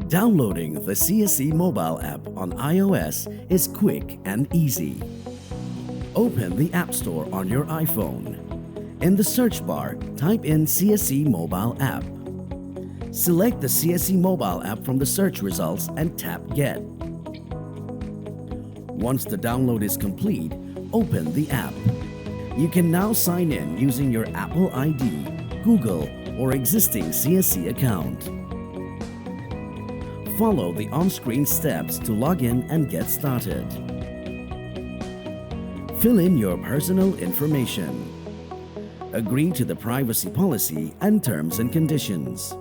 Downloading the CSE mobile app on iOS is quick and easy. Open the App Store on your iPhone. In the search bar, type in CSE mobile app. Select the CSE mobile app from the search results and tap Get. Once the download is complete, open the app. You can now sign in using your Apple ID, Google, or existing CSE account. Follow the on-screen steps to log in and get started. Fill in your personal information. Agree to the privacy policy and terms and conditions.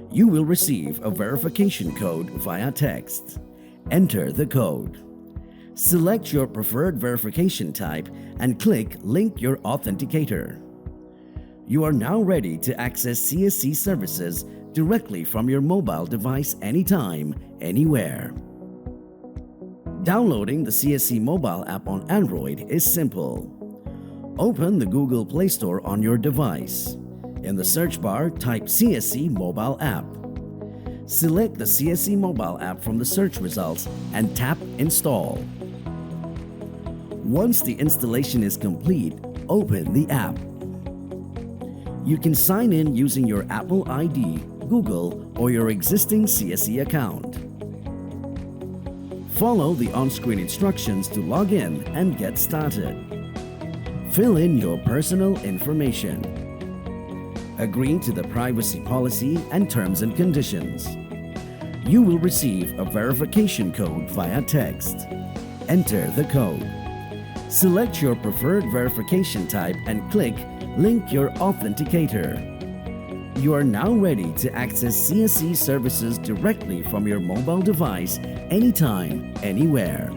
You will receive a verification code via text. Enter the code. Select your preferred verification type and click Link your authenticator. You are now ready to access CSE services directly from your mobile device anytime, anywhere. Downloading the CSE mobile app on Android is simple. Open the Google Play Store on your device. In the search bar, type CSE mobile app. Select the CSE mobile app from the search results and tap Install. Once the installation is complete, open the app. You can sign in using your Apple ID, Google, or your existing CSE account. Follow the on-screen instructions to log in and get started. Fill in your personal information. Agree to the privacy policy and terms and conditions. You will receive a verification code via text. Enter the code. Select your preferred verification type and click Link your authenticator. You are now ready to access CSE services directly from your mobile device anytime, anywhere.